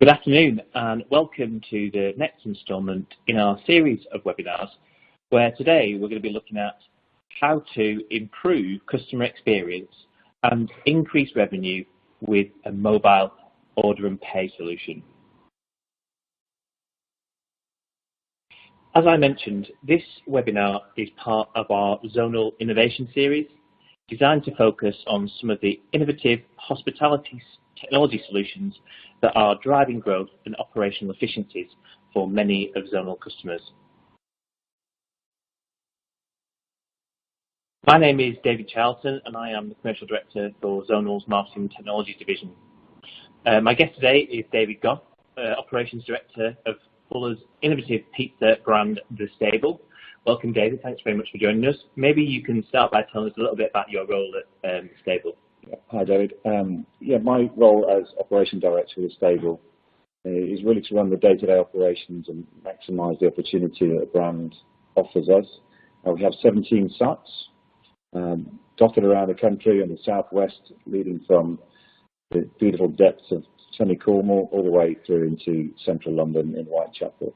Good afternoon and welcome to the next instalment in our series of webinars where today we're going to be looking at how to improve customer experience and increase revenue with a mobile order and pay solution. As I mentioned, this webinar is part of our Zonal Innovation Series designed to focus on some of the innovative hospitality technology solutions that are driving growth and operational efficiencies for many of Zonal customers. My name is David Charlton and I am the Commercial Director for Zonal's Marketing Technology Division. My guest today is David Goff, Operations Director of Fuller's innovative pizza brand, The Stable. Welcome, David. Thanks very much for joining us. Maybe you can start by telling us a little bit about your role at The Stable. Hi, David. My role as Operations Director of The Stable is really to run the day-to-day operations and maximise the opportunity that the brand offers us. We have 17 sites dotted around the country in the southwest, leading from the beautiful depths of sunny Cornwall all the way through into central London in Whitechapel.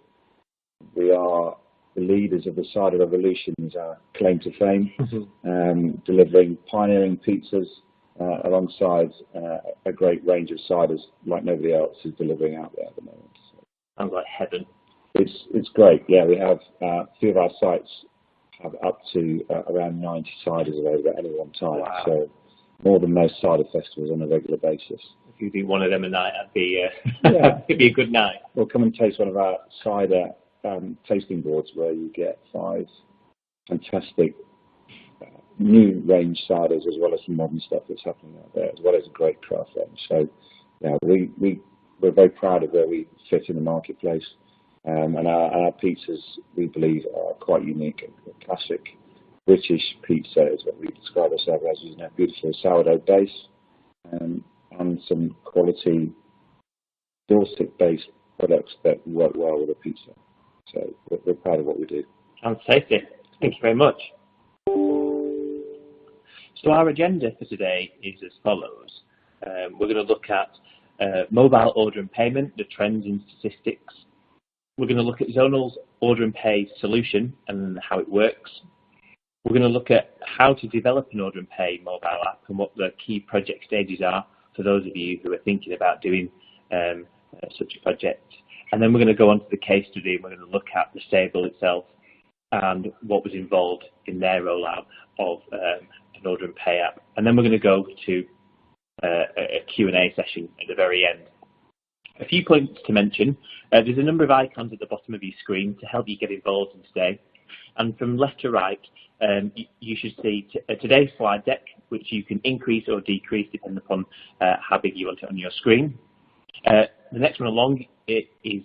We are the leaders of the cider revolution, is our claim to fame, delivering pioneering pizzas alongside a great range of ciders like nobody else is delivering out there at the moment. So sounds like heaven. It's great. Yeah, we have a few of our sites have up to around 90 ciders available at any one time. Wow. So more than most cider festivals on a regular basis. If you do one of them a night, it'd be a good night. Well, come and taste one of our cider tasting boards where you get 5 fantastic new range ciders as well as some modern stuff that's happening out there, as well as a great craft range. So yeah, we're very proud of where we fit in the marketplace, and our pizzas, we believe, are quite unique. A classic British pizza is what we describe ourselves as, using a beautiful sourdough base and some quality Dorset-based products that work well with a pizza. So we're proud of what we do. Sounds tasty. Thank you very much. So our agenda for today is as follows. We're going to look at mobile order and payment, the trends in statistics. We're going to look at Zonal's order and pay solution and how it works. We're going to look at how to develop an order and pay mobile app and what the key project stages are for those of you who are thinking about doing such a project. And then we're going to go on to the case study and we're going to look at the Stable itself and what was involved in their rollout of an order and pay app. And then we're going to go to a Q&A session at the very end. A few points to mention. There's a number of icons at the bottom of your screen to help you get involved in today. And from left to right, you should see today's slide deck, which you can increase or decrease depending upon how big you want it on your screen. The next one along is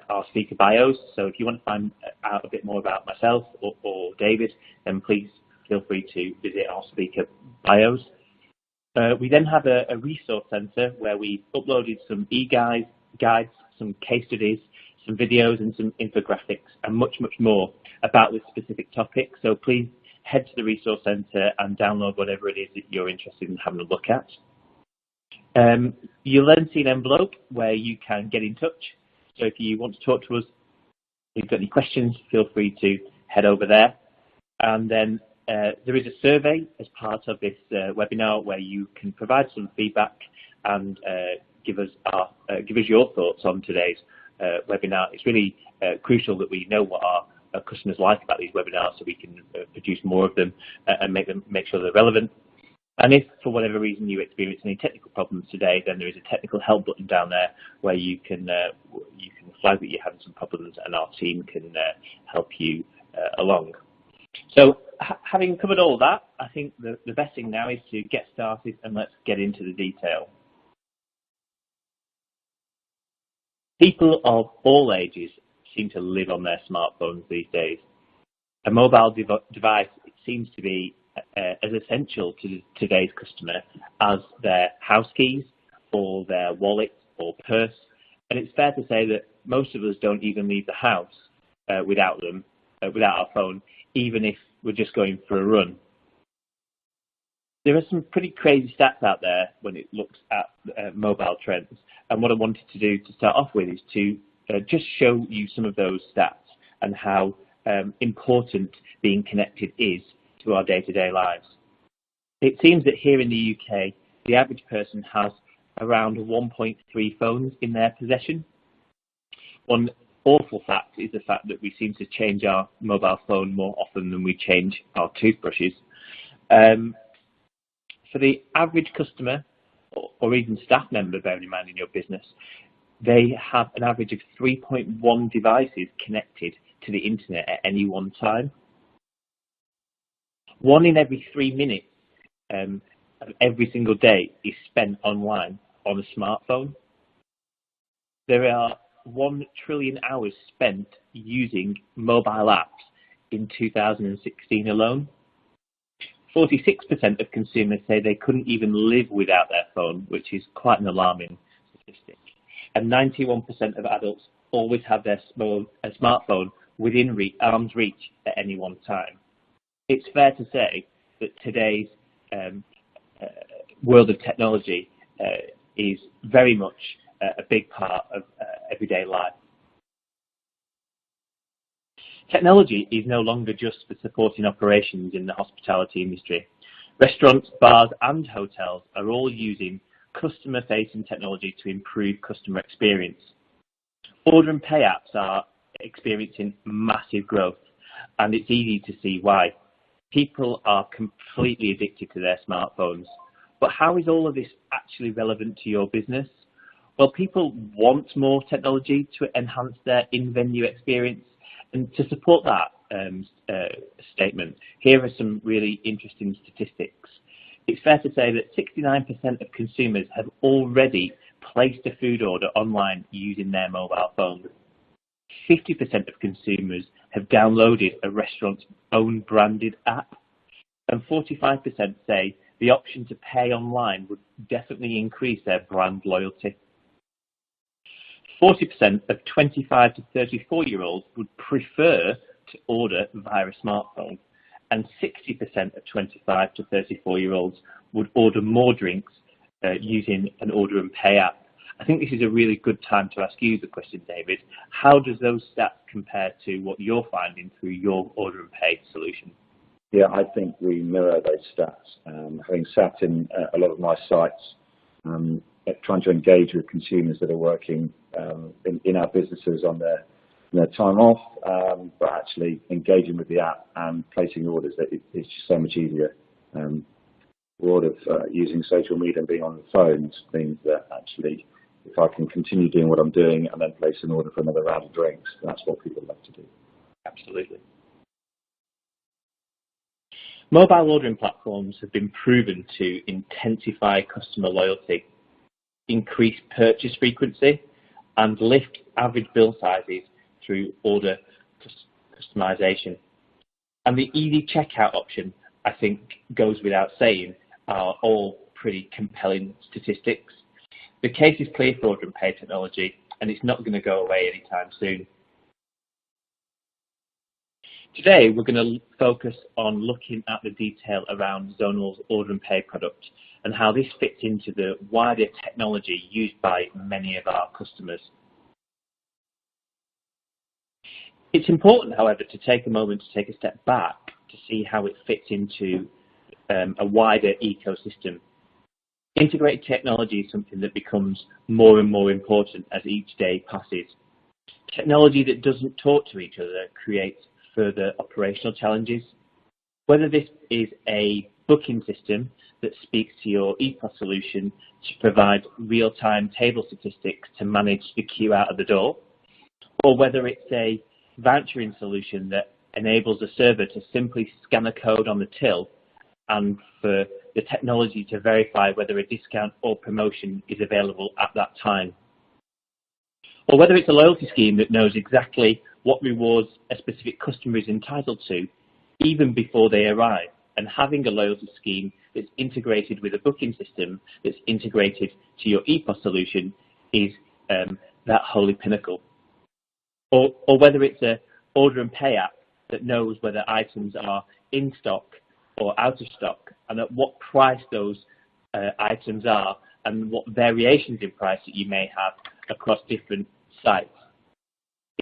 our speaker bios. So if you want to find out a bit more about myself or David, then please feel free to visit our speaker bios. We then have a resource centre where we uploaded some e-guides, some case studies, some videos and some infographics and much, much more about this specific topic. So please head to the resource centre and download whatever it is that you're interested in having a look at. You'll then see an envelope where you can get in touch. So if you want to talk to us, if you've got any questions, feel free to head over there. And then there is a survey as part of this webinar where you can provide some feedback and give us your thoughts on today's webinar. It's really crucial that we know what our customers like about these webinars so we can produce more of them and make sure they're relevant. And if for whatever reason you experience any technical problems today, then there is a technical help button down there where you can flag that you're having some problems and our team can help you along. So having covered all that, I think the best thing now is to get started and let's get into the detail. People of all ages seem to live on their smartphones these days. A mobile device seems to be as essential to today's customer as their house keys or their wallet or purse. And it's fair to say that most of us don't even leave the house without our phone, even if we're just going for a run. There are some pretty crazy stats out there when it looks at mobile trends. And what I wanted to do to start off with is to just show you some of those stats and how important being connected is to our day-to-day lives. It seems that here in the UK, the average person has around 1.3 phones in their possession. One awful fact is the fact that we seem to change our mobile phone more often than we change our toothbrushes. For the average customer or even staff member, bearing in mind in your business, they have an average of 3.1 devices connected to the internet at any one time. 1 in every 3 minutes of every single day is spent online on a smartphone. There are 1 trillion hours spent using mobile apps in 2016 alone. 46% of consumers say they couldn't even live without their phone, which is quite an alarming statistic. And 91% of adults always have their smartphone within arm's reach at any one time. It's fair to say that today's world of technology is very much a big part of everyday life. Technology is no longer just for supporting operations in the hospitality industry. Restaurants, bars and hotels are all using customer-facing technology to improve customer experience. Order and pay apps are experiencing massive growth, and it's easy to see why. People are completely addicted to their smartphones. But how is all of this actually relevant to your business? Well, people want more technology to enhance their in-venue experience. And to support that statement, here are some really interesting statistics. It's fair to say that 69% of consumers have already placed a food order online using their mobile phone. 50% of consumers have downloaded a restaurant's own branded app. And 45% say the option to pay online would definitely increase their brand loyalty. 40% of 25 to 34-year-olds would prefer to order via a smartphone, and 60% of 25 to 34-year-olds would order more drinks using an order and pay app. I think this is a really good time to ask you the question, David. How does those stats compare to what you're finding through your order and pay solution? Yeah, I think we mirror those stats. Having sat in a lot of my sites, trying to engage with consumers that are working in our businesses on their time off, but actually engaging with the app and placing orders, it's just so much easier. Word of using social media and being on the phones means that actually, if I can continue doing what I'm doing and then place an order for another round of drinks, that's what people love to do. Absolutely. Mobile ordering platforms have been proven to intensify customer loyalty, increase purchase frequency, and lift average bill sizes through order customization. And the easy checkout option, I think, goes without saying, are all pretty compelling statistics. The case is clear for order and pay technology, and it's not going to go away anytime soon. Today, we're going to focus on looking at the detail around Zonal's order and pay product and how this fits into the wider technology used by many of our customers. It's important, however, to take a moment to take a step back to see how it fits into a wider ecosystem. Integrated technology is something that becomes more and more important as each day passes. Technology that doesn't talk to each other creates further operational challenges. Whether this is a booking system that speaks to your EPOS solution to provide real-time table statistics to manage the queue out of the door, or whether it's a vouchering solution that enables a server to simply scan a code on the till and for the technology to verify whether a discount or promotion is available at that time. Or whether it's a loyalty scheme that knows exactly what rewards a specific customer is entitled to even before they arrive, and having a loyalty scheme that's integrated with a booking system that's integrated to your EPOS solution is that holy pinnacle. Or whether it's an order and pay app that knows whether items are in stock or out of stock and at what price those items are and what variations in price that you may have across different sites.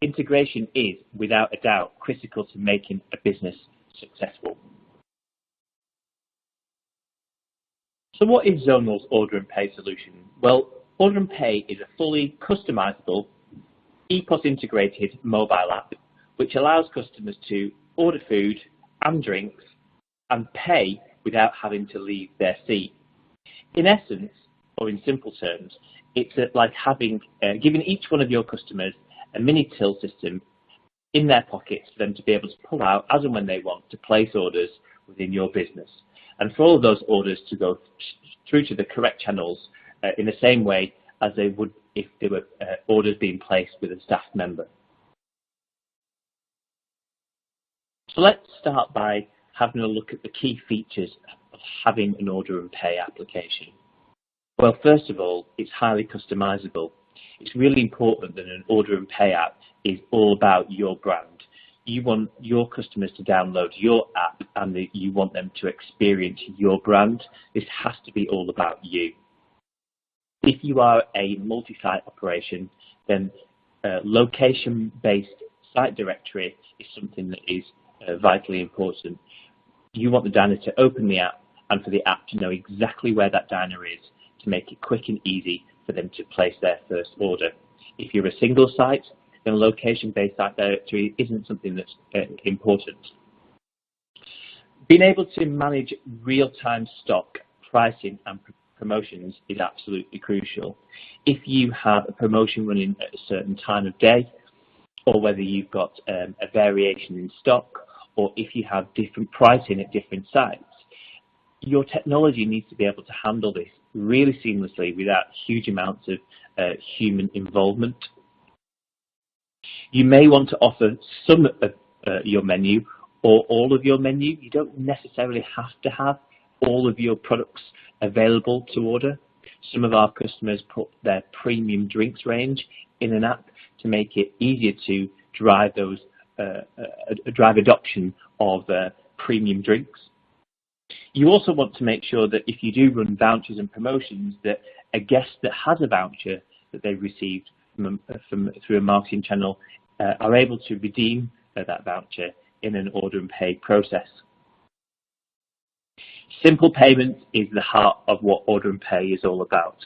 Integration is, without a doubt, critical to making a business successful. So what is Zonal's Order and Pay solution? Well, Order and Pay is a fully customizable, EPOS integrated mobile app which allows customers to order food and drinks and pay without having to leave their seat. In essence, or in simple terms, it's like giving each one of your customers a mini till system in their pockets for them to be able to pull out as and when they want to place orders within your business, and for all of those orders to go through to the correct channels in the same way as they would if there were orders being placed with a staff member. So let's start by having a look at the key features of having an Order and Pay application. Well, first of all, it's highly customizable. It's really important that an Order and Pay app is all about your brand. You want your customers to download your app and you want them to experience your brand. This has to be all about you. If you are a multi-site operation, then location-based site directory is something that is vitally important. You want the diner to open the app and for the app to know exactly where that diner is to make it quick and easy for them to place their first order. If you're a single site, then a location-based site directory isn't something that's important. Being able to manage real-time stock, pricing and promotions is absolutely crucial. If you have a promotion running at a certain time of day, or whether you've got a variation in stock, or if you have different pricing at different sites, your technology needs to be able to handle this really seamlessly without huge amounts of human involvement. You may want to offer some of your menu or all of your menu. You don't necessarily have to have all of your products available to order. Some of our customers put their premium drinks range in an app to make it easier to drive adoption of premium drinks. You also want to make sure that if you do run vouchers and promotions, that a guest that has a voucher that they've received through a marketing channel are able to redeem that voucher in an Order and Pay process. Simple payment is the heart of what Order and Pay is all about.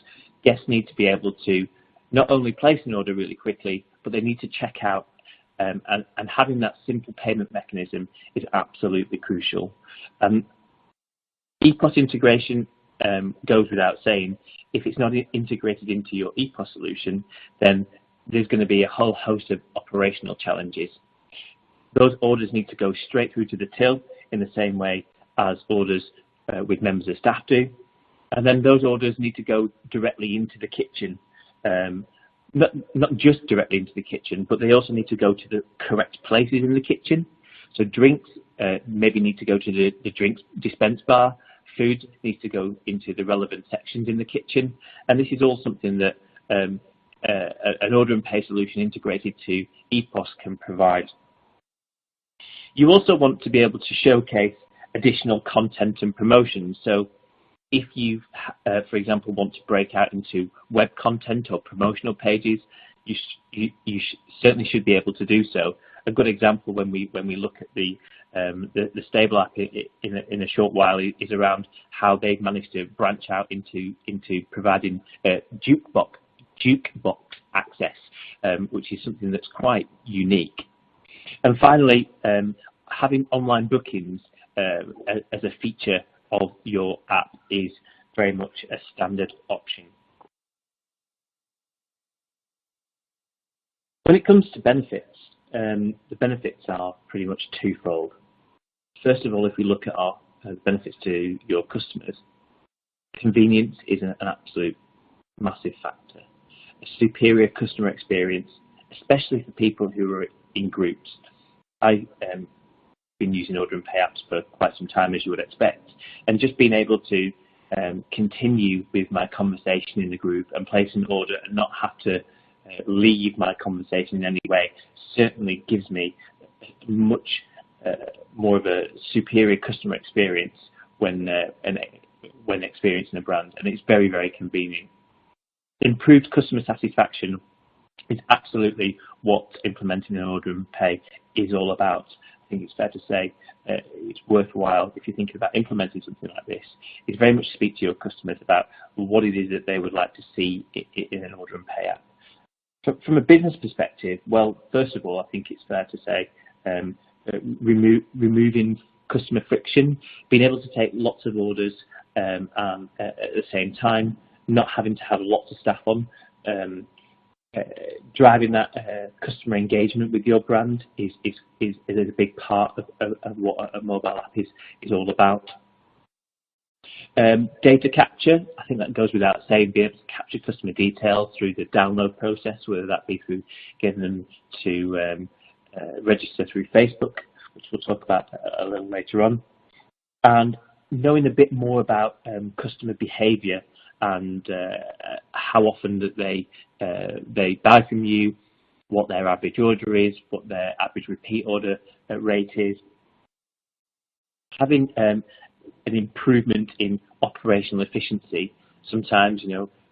Guests need to be able to not only place an order really quickly, but they need to check out, and having that simple payment mechanism is absolutely crucial. EPOS integration goes without saying. If it's not integrated into your EPOS solution, then there's going to be a whole host of operational challenges. Those orders need to go straight through to the till in the same way as orders with members of staff do. And then those orders need to go directly into the kitchen. Not just directly into the kitchen, but they also need to go to the correct places in the kitchen. So drinks maybe need to go to the drinks dispense bar. Food needs to go into the relevant sections in the kitchen. And this is all something that an Order and Pay solution integrated to EPOS can provide. You also want to be able to showcase additional content and promotions. So if you, for example, want to break out into web content or promotional pages, you certainly should be able to do so. A good example when we look at the Stable app in a short while is around how they've managed to branch out into providing jukebox access, which is something that's quite unique. And finally, having online bookings as a feature of your app is very much a standard option. When it comes to benefits, the benefits are pretty much twofold. First of all, if we look at our benefits to your customers, convenience is an absolute massive factor. A superior customer experience, especially for people who are in groups. I've been using Order and Pay apps for quite some time, as you would expect, and just being able to continue with my conversation in the group and place an order and not have to leave my conversation in any way certainly gives me much more of a superior customer experience when when experiencing a brand, and it's very, very convenient. Improved customer satisfaction is absolutely what implementing an order and pay is all about. I think it's fair to say it's worthwhile, if you're thinking about implementing something like this, is very much speak to your customers about what it is that they would like to see in an order and pay app. From a business perspective, well, first of all, I think it's fair to say removing customer friction, being able to take lots of orders and at the same time, not having to have lots of staff on, driving that customer engagement with your brand is a big part of what a mobile app is all about. Data capture, I think that goes without saying, being able to capture customer details through the download process, whether that be through getting them to register through Facebook, which we'll talk about a little later on, and knowing a bit more about customer behaviour and how often that they buy from you, what their average order is, what their average repeat order rate is. Having an improvement in operational efficiency. Sometimes,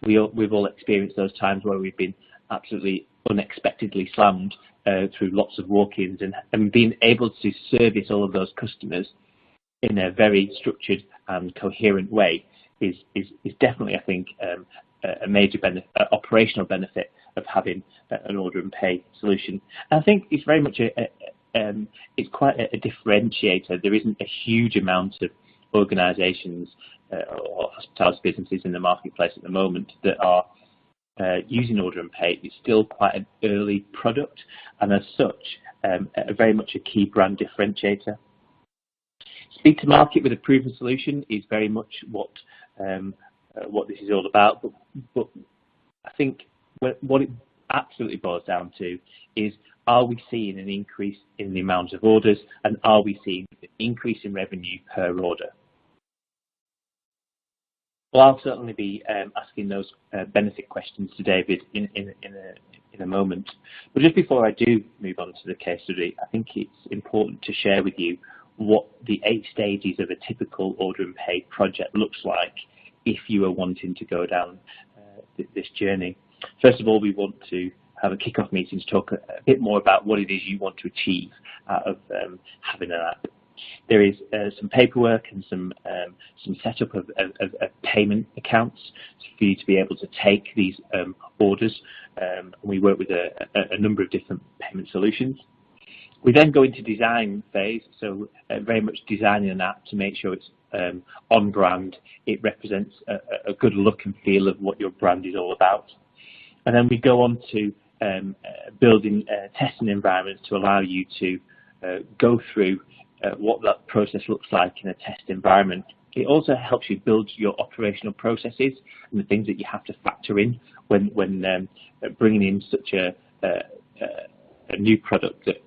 we've all experienced those times where we've been absolutely unexpectedly slammed through lots of walk-ins, and being able to service all of those customers in a very structured and coherent way is definitely, I think, a major operational benefit of having an order and pay solution. And I think it's very much it's quite a differentiator. There isn't a huge amount of organisations or hospitality businesses in the marketplace at the moment that are using order and pay. It's still quite an early product, and as such, very much a key brand differentiator. Speed to market with a proven solution is very much what this is all about. But I think what it absolutely boils down to is, are we seeing an increase in the amount of orders, and are we seeing an increase in revenue per order? Well, I'll certainly be asking those benefit questions to David in a moment. But just before I do move on to the case study, I think it's important to share with you what the 8 stages of a typical order and pay project looks like if you are wanting to go down this journey. First of all, we want to have a kick-off meeting to talk a bit more about what it is you want to achieve out of having an app. There is some paperwork and some setup of payment accounts for you to be able to take these orders. We work with a number of different payment solutions. We then go into design phase, so very much designing an app to make sure it's on brand. It represents a good look and feel of what your brand is all about. And then we go on to building testing environments to allow you to go through what that process looks like in a test environment. It also helps you build your operational processes and the things that you have to factor in when bringing in such a new product that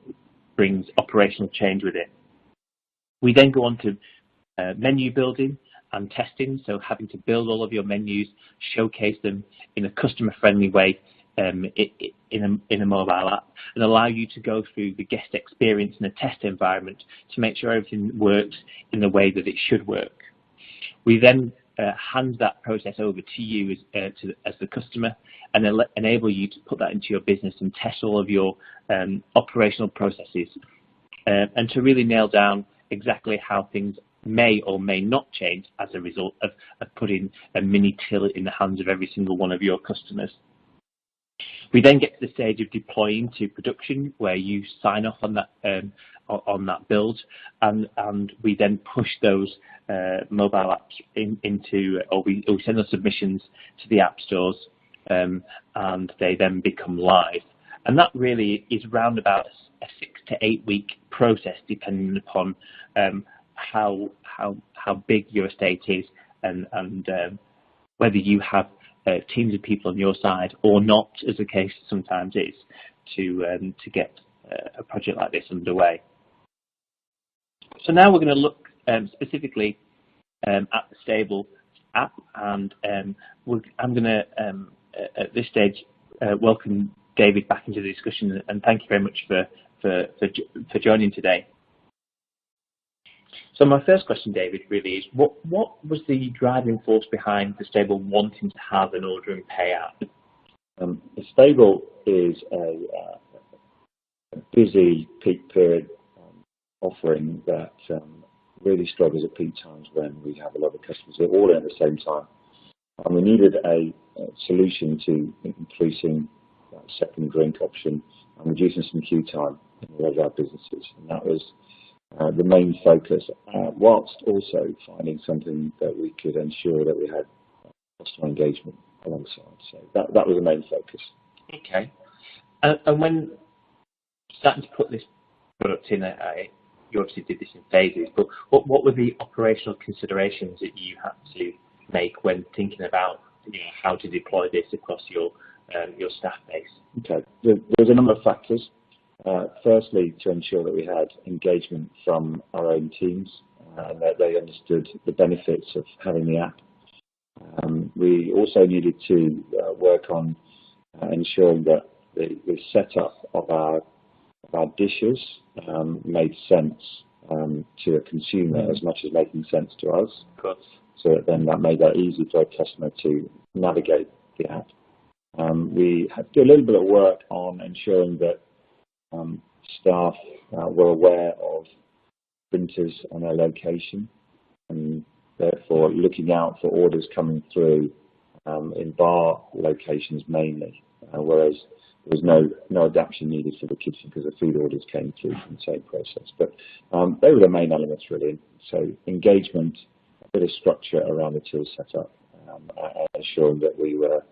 brings operational change with it. We then go on to menu building and testing, so having to build all of your menus, showcase them in a customer-friendly way in a mobile app, and allow you to go through the guest experience in a test environment to make sure everything works in the way that it should work. We then hand that process over to you as the customer, and enable you to put that into your business and test all of your operational processes, and to really nail down exactly how things may or may not change as a result of putting a mini till in the hands of every single one of your customers. We then get to the stage of deploying to production, where you sign off on that build, and we then push those mobile apps into, or we send those submissions to the app stores, and they then become live. And that really is round about a 6 to 8 week process, depending upon how big your estate is, and whether you have teams of people on your side or not, as the case sometimes is, to get a project like this underway. So now we're going to look specifically at the Stable app, and I'm going to at this stage welcome David back into the discussion, and thank you very much for joining today. So my first question, David, really is what was the driving force behind the stable wanting to have an order and pay app? The stable is a busy peak period offering that really struggles at peak times when we have a lot of customers who are all in at the same time. And we needed a solution to increasing that second drink option and reducing some queue time in all of our businesses. And that was the main focus, whilst also finding something that we could ensure that we had customer engagement alongside. So that was the main focus. Okay. And when starting to put this product in, you obviously did this in phases, but what were the operational considerations that you had to make when thinking about how to deploy this across your staff base? Okay. There's a number of factors. Firstly, to ensure that we had engagement from our own teams and that they understood the benefits of having the app. We also needed to work on ensuring that the setup of our dishes made sense to a consumer as much as making sense to us. Of course. So that made that easy for a customer to navigate the app. We had to do a little bit of work on ensuring that staff were aware of printers and their location, and therefore looking out for orders coming through in bar locations mainly, whereas there was no adaptation needed for the kitchen because the food orders came through from the same process. But they were the main elements really. So engagement, a bit of structure around the till setup, and ensuring that we were,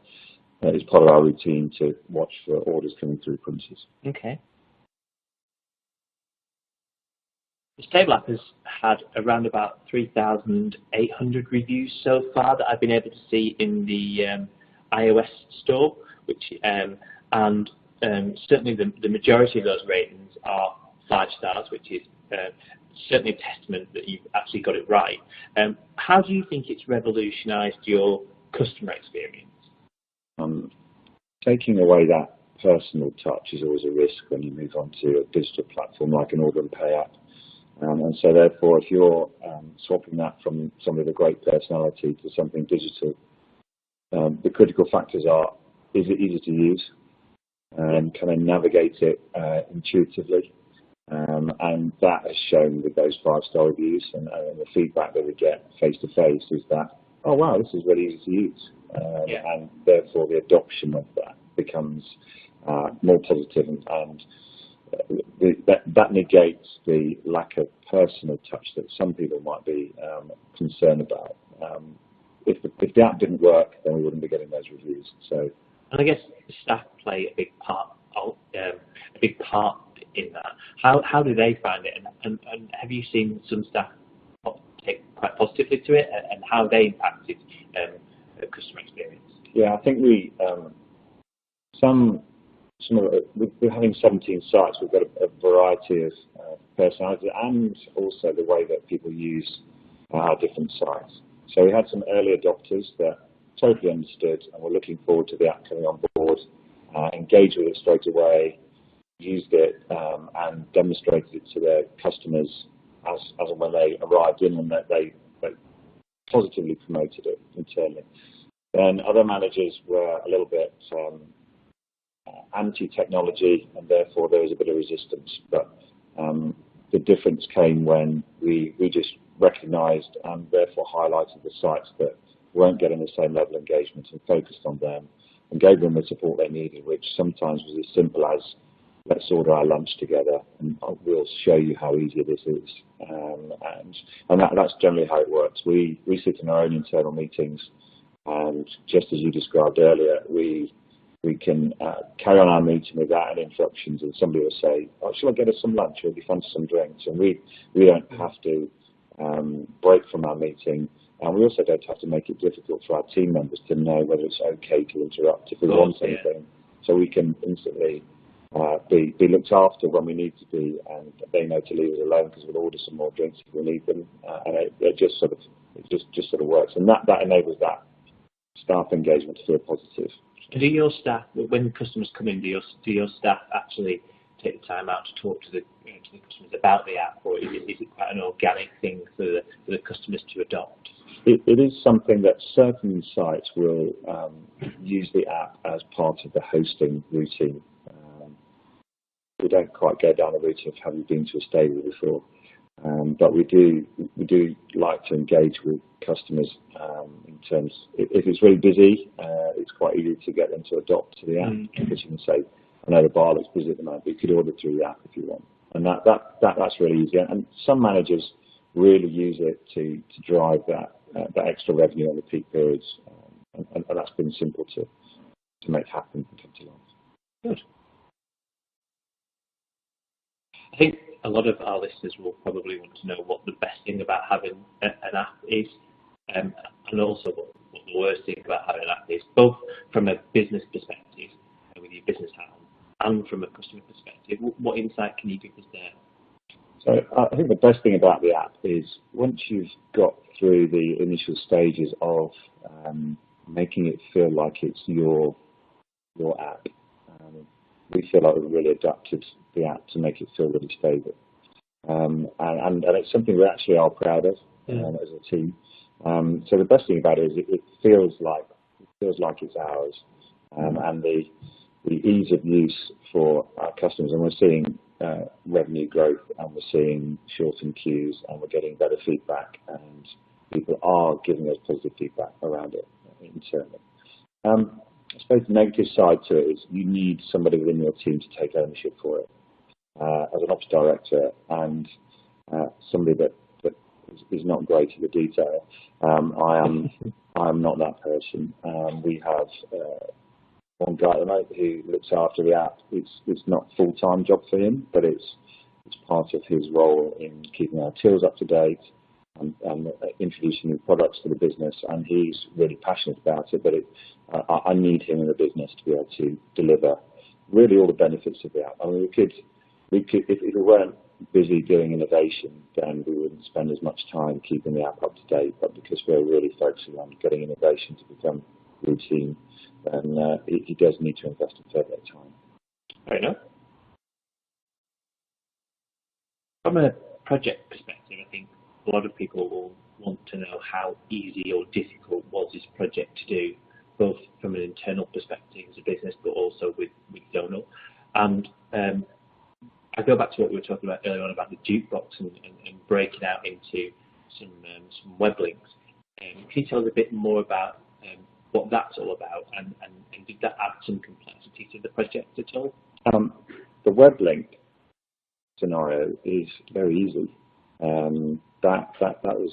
as part of our routine, to watch for orders coming through printers. Okay. The Stable app has had around about 3,800 reviews so far that I've been able to see in the iOS store, which and certainly the majority of those ratings are 5 stars, which is certainly a testament that you've actually got it right. How do you think it's revolutionised your customer experience? Taking away that personal touch is always a risk when you move on to a digital platform like an order and pay app. And so therefore, if you're swapping that from somebody with a great personality to something digital, the critical factors are, is it easy to use? Can I navigate it intuitively? And that has shown with those 5-star reviews and the feedback that we get face-to-face is that, oh wow, this is really easy to use. And therefore the adoption of that becomes more positive, and that negates the lack of personal touch that some people might be concerned about. If the app didn't work, then we wouldn't be getting those reviews. So, and I guess staff play a big part in that. How do they find it, and have you seen some staff take quite positively to it, and how they impacted customer experience? Yeah, I think we're having 17 sites. We've got a variety of personalities and also the way that people use our different sites. So we had some early adopters that totally understood and were looking forward to the app coming on board, engaged with it straight away, used it and demonstrated it to their customers as and when they arrived in, and that they positively promoted it internally. Then other managers were a little bit anti-technology, and therefore there was a bit of resistance. But the difference came when we just recognised and therefore highlighted the sites that weren't getting the same level of engagement and focused on them and gave them the support they needed, which sometimes was as simple as, let's order our lunch together and we'll show you how easy this is. And that's generally how it works. We sit in our own internal meetings, and just as you described earlier, we can carry on our meeting without any interruptions, and somebody will say, oh, shall I get us some lunch? It'll be fun for some drinks. And we don't have to break from our meeting, and we also don't have to make it difficult for our team members to know whether it's okay to interrupt if we want anything. So we can instantly be looked after when we need to be, and they know to leave us alone because we'll order some more drinks if we need them, and it just sort of works, and that enables that staff engagement to feel positive. Do your staff, when customers come in, do your staff actually take the time out to talk to the customers about the app, or is it quite an organic thing for the customers to adopt? It is something that certain sites will use the app as part of the hosting routine. We don't quite go down the route of have you been to a stable before, but we do like to engage with customers in terms. If it's really busy, it's quite easy to get them to adopt to the app, because you can say, I know the bar looks busy at the moment, but you could order through the app if you want, and that's really easy. And some managers really use it to drive that extra revenue on the peak periods, and that's been simple to make happen and come to life. Good. I think a lot of our listeners will probably want to know what the best thing about having an app is, and also what the worst thing about having an app is, both from a business perspective, with your business hat on, and from a customer perspective. What insight can you give us there? So I think the best thing about the app is once you've got through the initial stages of making it feel like it's your app, we feel like we've really adapted the app to make it feel really stable. And it's something we actually are proud of as a team. So the best thing about it is it feels like it's ours, and the ease of use for our customers. And we're seeing revenue growth, and we're seeing shortened queues, and we're getting better feedback, and people are giving us positive feedback around it internally. I suppose the negative side to it is you need somebody within your team to take ownership for it. As an ops director and somebody that is not great at the detail, I am not that person. We have one guy at the moment who looks after the app. It's not a full-time job for him, but it's part of his role in keeping our tills up to date and introducing new products to the business, and he's really passionate about it, but I need him in the business to be able to deliver really all the benefits of the app. I mean, we could if we weren't busy doing innovation, then we wouldn't spend as much time keeping the app up to date, but because we're really focusing on getting innovation to become routine, then he does need to invest a fair bit of time. Fair enough. From a project perspective, I think a lot of people will want to know how easy or difficult was this project to do, both from an internal perspective as a business, but also with Zonal. And I go back to what we were talking about earlier on about the jukebox and breaking out into some web links. Can you tell us a bit more about what that's all about, and did that add some complexity to the project at all? The web link scenario is very easy. That was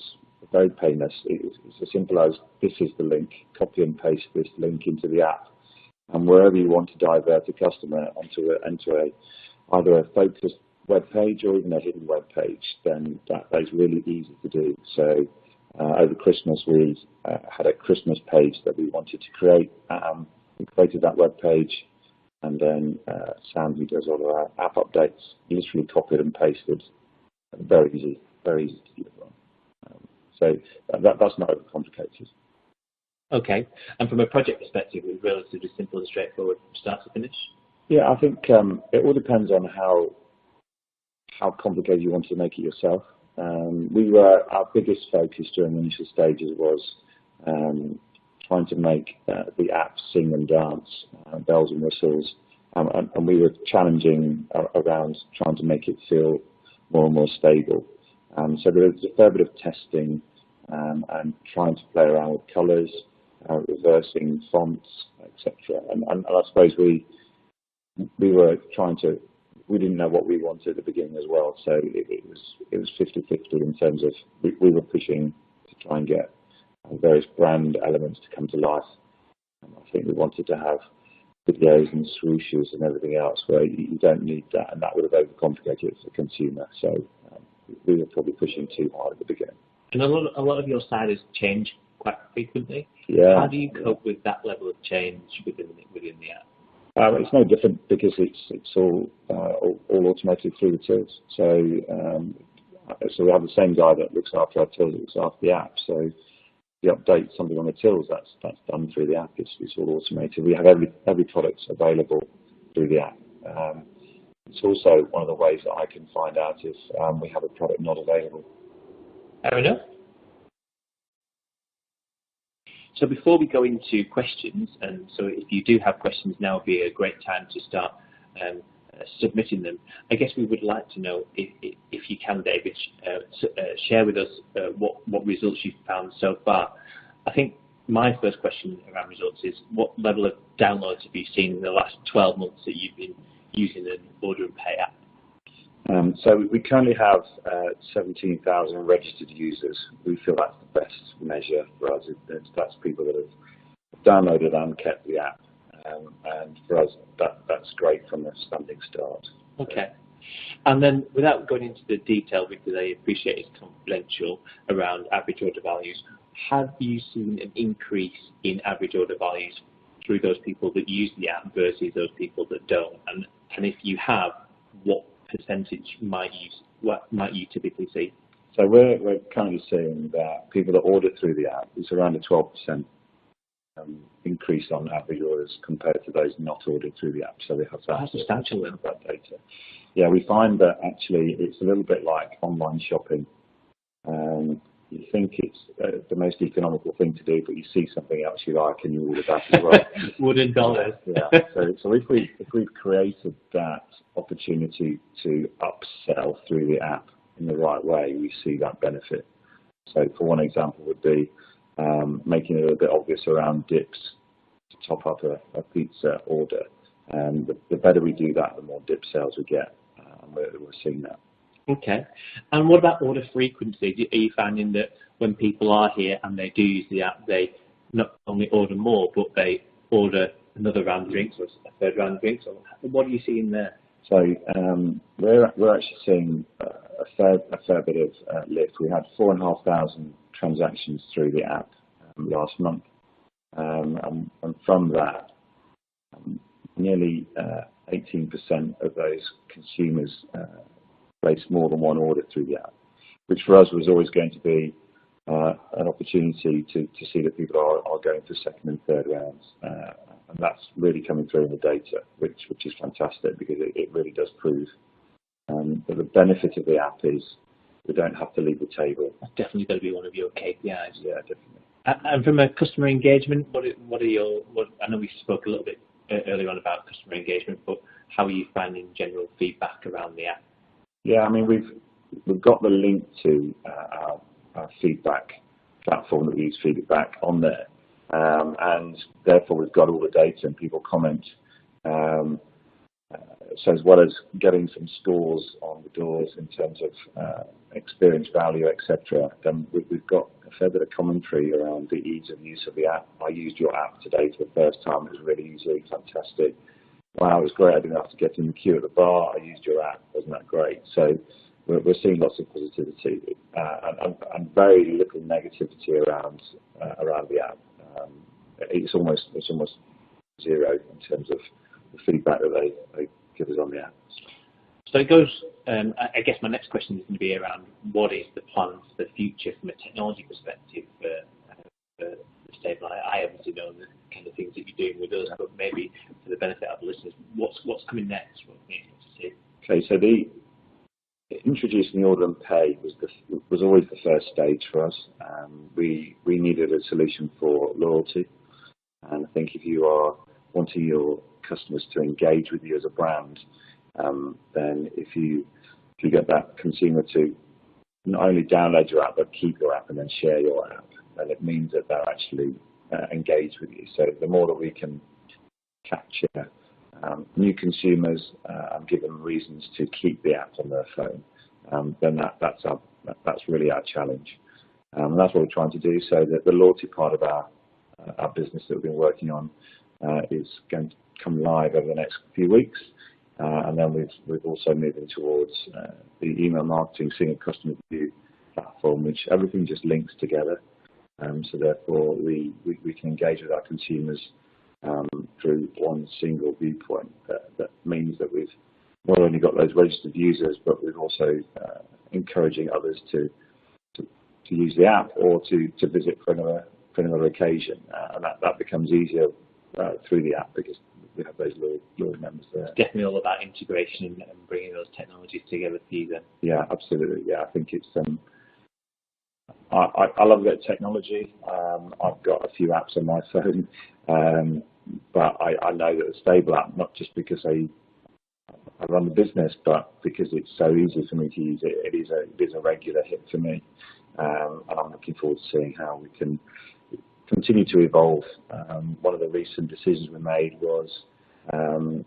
very painless. It's as simple as this is the link, copy and paste this link into the app, and wherever you want to divert a customer onto either a focused web page or even a hidden web page, then that is really easy to do. So over Christmas we had a Christmas page that we wanted to create. We created that web page, and then Sam, who does all our app updates, literally copied and pasted. Very easy to do. So that's not overcomplicated. Okay, and from a project perspective, it was relatively simple and straightforward from start to finish? Yeah, I think it all depends on how complicated you want to make it yourself. Our biggest focus during the initial stages was trying to make the app sing and dance, bells and whistles, and we were challenging around trying to make it feel more and more stable. So there was a fair bit of testing and trying to play around with colours, reversing fonts, etc. And I suppose we didn't know what we wanted at the beginning as well, so it was 50-50 in terms of we were pushing to try and get various brand elements to come to life. I think we wanted to have videos and swooshes and everything else where you don't need that, and that would have overcomplicated it for the consumer. So we were probably pushing too hard at the beginning. And a lot of your site has changed quite frequently. Yeah. How do you cope with that level of change within the app? It's no different because it's all automated through the tills. So we have the same guy that looks after our tills, looks after the app. So if you update something on the tills, that's done through the app. It's all automated. We have every product available through the app. It's also one of the ways that I can find out if we have a product not available. Fair enough. So before we go into questions, and so if you do have questions, now would be a great time to start submitting them. I guess we would like to know, if you can, David, share with us what results you've found so far. I think my first question around results is, what level of downloads have you seen in the last 12 months that you've been using an Order and Pay app? So we currently have 17,000 registered users. We feel that's the best measure for us. That's people that have downloaded and kept the app. And for us, that's great from a standing start. Okay. And then, without going into the detail, because I appreciate it's confidential, around average order values, have you seen an increase in average order values through those people that use the app versus those people that don't? And if you have, what percentage might you typically see? So we're currently seeing that people that order through the app is around a 12% increase on average orders compared to those not ordered through the app. So we have that's substantial that data. Yeah, we find that actually it's a little bit like online shopping. You think it's the most economical thing to do, but you see something else you like and you order that as well. Wooden dollars. Yeah. So if we've created that opportunity to upsell through the app in the right way, we see that benefit. So for one example would be making it a little bit obvious around dips to top up a pizza order. And the better we do that, the more dip sales we get. And we're seeing that. Okay. And what about order frequency? Are you finding that when people are here and they do use the app, they not only order more, but they order another round of drinks or a third round of drinks? Or what are you seeing there? So we're actually seeing a fair bit of lift. We had 4,500 transactions through the app last month, and from that, nearly 18% of those consumers placed more than one order through the app, which for us was always going to be an opportunity to see that people are going for second and third rounds. And that's really coming through in the data, which is fantastic because it really does prove that the benefit of the app is we don't have to leave the table. That's definitely going to be one of your KPIs. Yeah, definitely. And from a customer engagement, what are your? I know we spoke a little bit earlier on about customer engagement, but how are you finding general feedback around the app? Yeah, I mean we've got the link to our feedback platform that we use, feedback on there, and therefore we've got all the data and people comment. So as well as getting some scores on the doors in terms of experience value, etc., then we've got a fair bit of commentary around the ease of use of the app. I used your app today for the first time. It was really easy, fantastic. Wow, it was great. I didn't have to get in the queue at the bar. I used your app. Wasn't that great? So we're seeing lots of positivity and very little negativity around the app. It's almost zero in terms of the feedback that they give us on the app. So it goes. I guess my next question is going to be around what is the plan for the future from a technology perspective for the stable. I obviously know the kind of things that you're doing with us, but maybe for the benefit of the listeners, what's coming next? What we need to see. Okay, so introducing the Order and Pay was always the first stage for us. We needed a solution for loyalty, and I think if you are wanting your customers to engage with you as a brand, then if you get that consumer to not only download your app but keep your app and then share your app, then it means that they're actually engaged with you. So the more that we can capture new consumers and give them reasons to keep the app on their phone, then that's really our challenge. And that's what we're trying to do. So that the loyalty part of our business that we've been working on is going to come live over the next few weeks. And then we've also moving towards the email marketing, single customer view platform, which everything just links together. So therefore, we can engage with our consumers through one single viewpoint. That means that we've not only got those registered users, but we're also encouraging others to use the app or to visit for another occasion, and that becomes easier through the app because we have those loyal members there. It's definitely all about integration and bringing those technologies together for you then. Yeah, absolutely. Yeah, I think it's I love that technology. I've got a few apps on my phone, but I know that the Stable app, not just because I run the business, but because it's so easy for me to use it. It is a regular hit for me, and I'm looking forward to seeing how we can continue to evolve. One of the recent decisions we made was an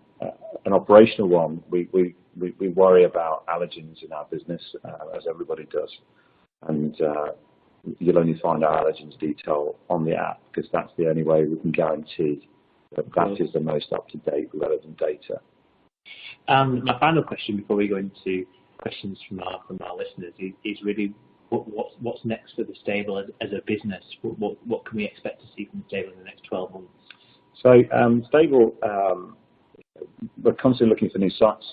operational one. We worry about allergens in our business, as everybody does, and you'll only find our allergens detail on the app because that's the only way we can guarantee that is the most up-to-date, relevant data. My final question before we go into questions from our listeners is really what's next for the Stable as a business? What can we expect to see from the Stable in the next 12 months? So Stable, we're constantly looking for new sites,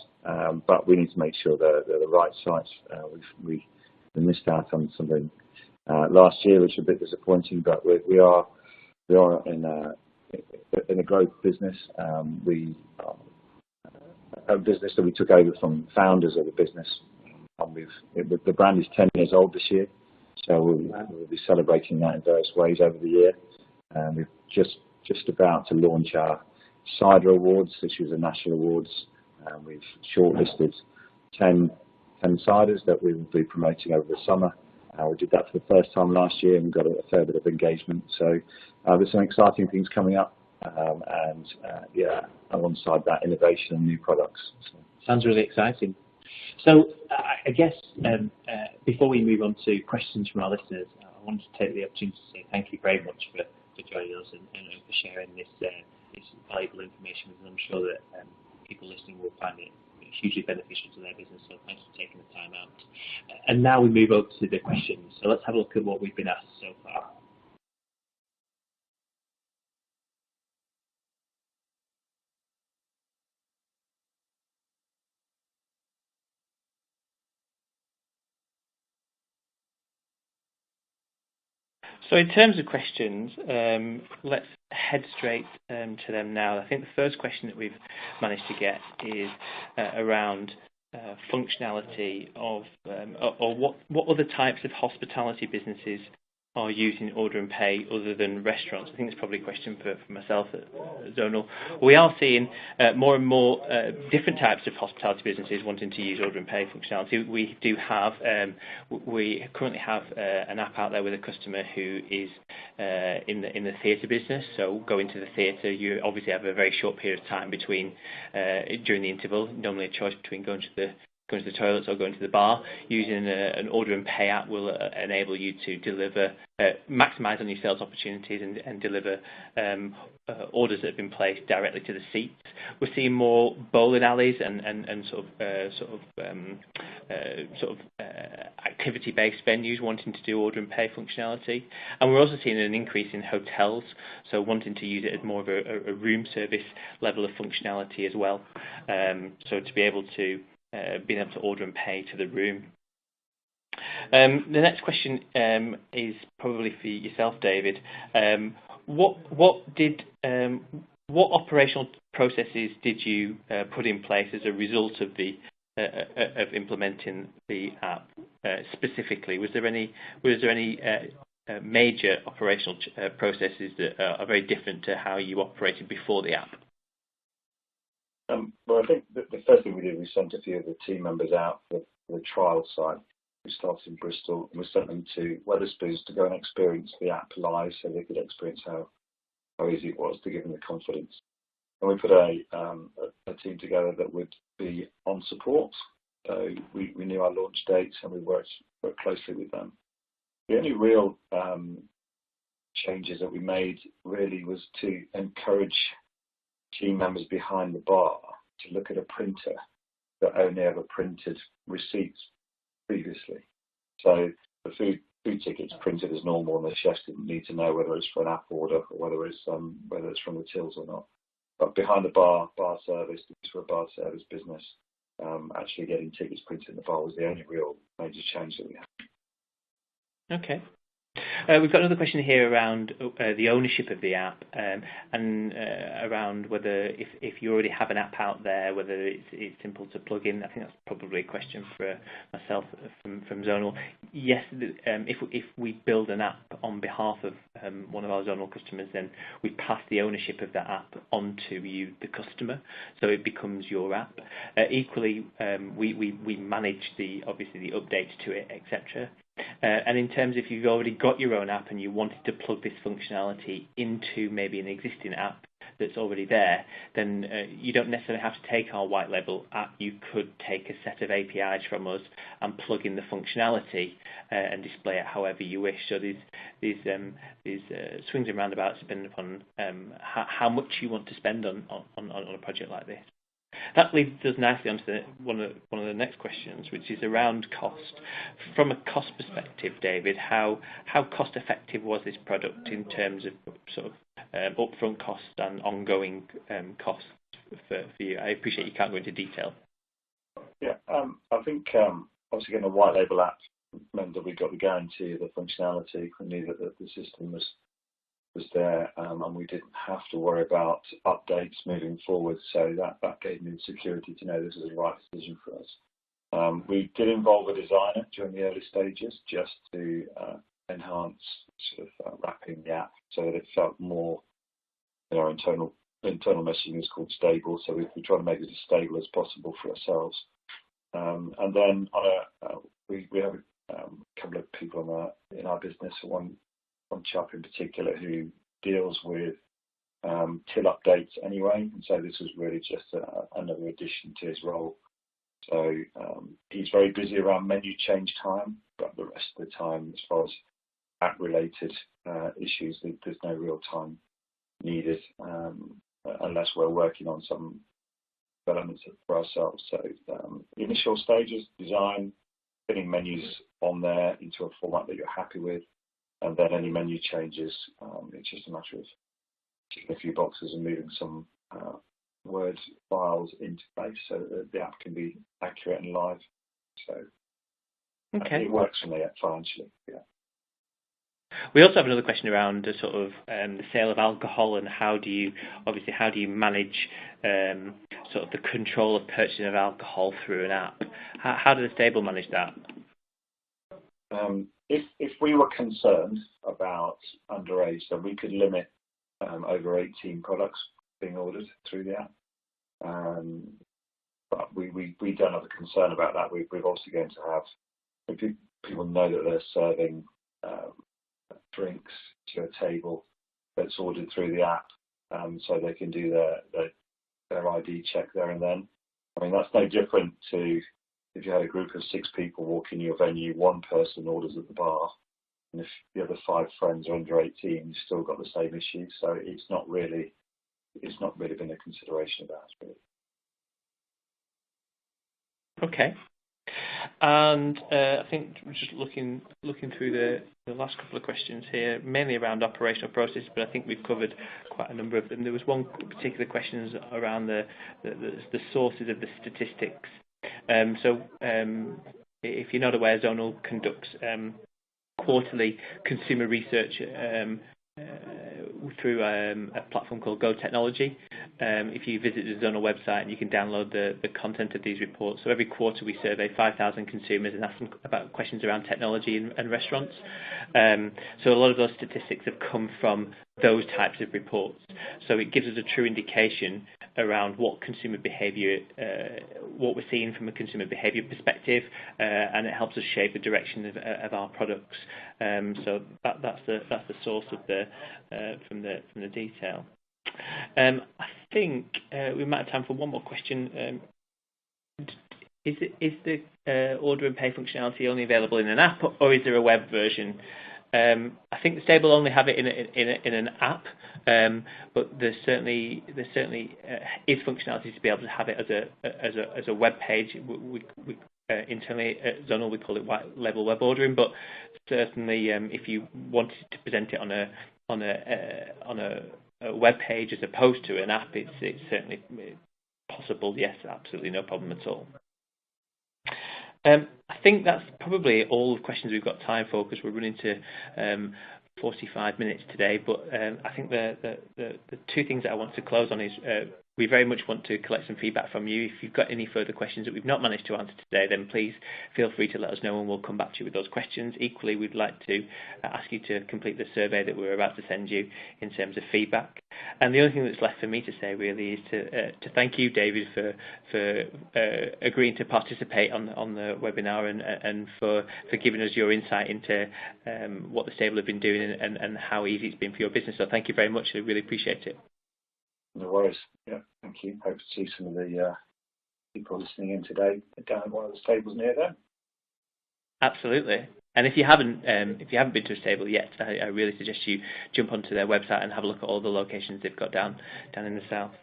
but we need to make sure they're the right sites. We missed out on something last year, which was a bit disappointing, but we are in a growth business. We are a business that we took over from founders of the business. The brand is 10 years old this year, so we'll be celebrating that in various ways over the year. We're just about to launch our Cider Awards, which is a national awards. We've shortlisted 10 ciders that we will be promoting over the summer. We did that for the first time last year and got a fair bit of engagement. So there's some exciting things coming up, and alongside that, innovation and new products. So. Sounds really exciting. So I guess before we move on to questions from our listeners, I wanted to take the opportunity to say thank you very much for joining us and for sharing this valuable information with us. I'm sure that people listening will find it hugely beneficial to their business, so thanks for taking the time out. And now we move over to the questions. So let's have a look at what we've been asked so far. So in terms of questions, let's head straight to them now. I think the first question that we've managed to get is around functionality of, or what other types of hospitality businesses are using order and pay other than restaurants. I think it's probably a question for myself at Zonal. We are seeing more and more different types of hospitality businesses wanting to use order and pay functionality. We currently have an app out there with a customer who is in the theatre business. So going to the theatre, you obviously have a very short period of time between during the interval. Normally a choice between going to the toilets or going to the bar. Using an order and pay app will enable you to deliver, maximise on your sales opportunities and deliver orders that have been placed directly to the seats. We're seeing more bowling alleys and activity-based venues wanting to do order and pay functionality, and we're also seeing an increase in hotels, so wanting to use it as more of a room service level of functionality as well. So to be able to being able to order and pay to the room. The next question is probably for yourself, David. What operational processes did you put in place as a result of of implementing the app specifically? Was there any major operational processes that are very different to how you operated before the app? Well, I think the first thing we did, we sent a few of the team members out for the trial site. We started in Bristol and we sent them to Wetherspoons to go and experience the app live so they could experience how easy it was, to give them the confidence. And we put a team together that would be on support. So we knew our launch dates and we worked closely with them. The only real changes that we made really was to encourage team members behind the bar to look at a printer that only ever printed receipts previously. So the food tickets printed as normal, and the chefs didn't need to know whether it's for an app order or whether it's from the tills or not. But behind the bar service, for a bar service business, actually getting tickets printed in the bar was the only real major change that we had. Okay. We've got another question here around the ownership of the app and around whether if you already have an app out there, whether it's simple to plug in. I think that's probably a question for myself from Zonal. Yes, if we build an app on behalf of one of our Zonal customers, then we pass the ownership of that app onto you, the customer, so it becomes your app. Equally, we manage obviously the updates to it, etc. And in terms of if you've already got your own app and you wanted to plug this functionality into maybe an existing app that's already there, then you don't necessarily have to take our white label app. You could take a set of APIs from us and plug in the functionality and display it however you wish. So these swings and roundabouts depending upon how much you want to spend on a project like this. That leads us nicely onto one of the next questions, which is around cost. From a cost perspective, David, how cost effective was this product in terms of sort of upfront costs and ongoing costs for you? I appreciate you can't go into detail. Yeah, I think obviously getting a white label app meant that we got the guarantee of the functionality. We knew that the system was there, and we didn't have to worry about updates moving forward. So that gave me the security to know this is the right decision for us. We did involve a designer during the early stages just to enhance sort of wrapping the app so that it felt more, our internal messaging is called stable. So we try to make it as stable as possible for ourselves. And then we have a couple of people in our business. One chap in particular who deals with till updates anyway, and so this was really just another addition to his role. So he's very busy around menu change time, but the rest of the time, as far as app-related issues, there's no real time needed unless we're working on some developments for ourselves. So the initial stages, design, getting menus on there into a format that you're happy with, and then any menu changes, it's just a matter of ticking a few boxes and moving some Word files into place so that the app can be accurate and live. So it works for me financially. Yeah. We also have another question around the sort of the sale of alcohol and how do you manage sort of the control of purchasing of alcohol through an app? How does the stable manage that? If we were concerned about underage, then we could limit over 18 products being ordered through the app. But we don't have a concern about that. We're also going to have, if people know that they're serving drinks to a table that's ordered through the app, so they can do their ID check there and then. I mean, that's no different to if you had a group of 6 people walking your venue, one person orders at the bar, and if the other 5 friends are under 18, you've still got the same issue. So it's not really been a consideration of that, really. Okay. And I think we're just looking through the last couple of questions here, mainly around operational process, but I think we've covered quite a number of them. There was one particular question around the sources of the statistics. So if you're not aware, Zonal conducts quarterly consumer research through a platform called Go Technology. If you visit the Zonal website, you can download the content of these reports. So every quarter we survey 5,000 consumers and ask them about questions around technology and restaurants. So a lot of those statistics have come from those types of reports. So it gives us a true indication around what consumer behaviour, what we're seeing from a consumer behaviour perspective, and it helps us shape the direction of our products. So that's the source of from the detail. I think we might have time for one more question. Is the order and pay functionality only available in an app, or is there a web version? I think the stable only have it in an app, but there certainly is functionality to be able to have it as a web page. We internally at Zonal we call it white label web ordering, but certainly if you wanted to present it on a web page as opposed to an app, it's certainly possible. Yes, absolutely no problem at all. I think that's probably all the questions we've got time for, because we're running to 45 minutes today. But I think the two things that I want to close on is we very much want to collect some feedback from you. If you've got any further questions that we've not managed to answer today, then please feel free to let us know and we'll come back to you with those questions. Equally, we'd like to ask you to complete the survey that we're about to send you in terms of feedback. And the only thing that's left for me to say really is to thank you, David, for agreeing to participate on the webinar and for giving us your insight into what the stable have been doing and how easy it's been for your business. So thank you very much. I really appreciate it. No worries. Yeah, thank you. Hope to see some of the people listening in today down at one of the stables near them. Absolutely. And if you haven't been to a stable yet, I really suggest you jump onto their website and have a look at all the locations they've got down in the south.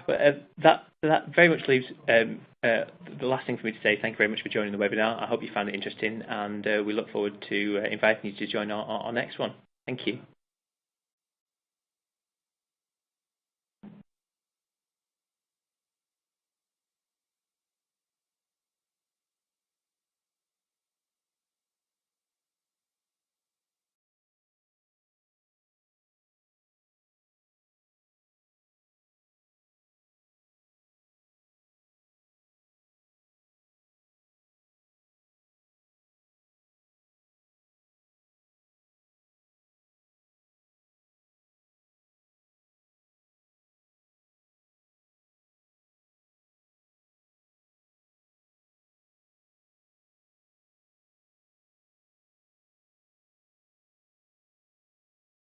But that very much leaves the last thing for me to say. Thank you very much for joining the webinar. I hope you found it interesting, and we look forward to inviting you to join our next one. Thank you.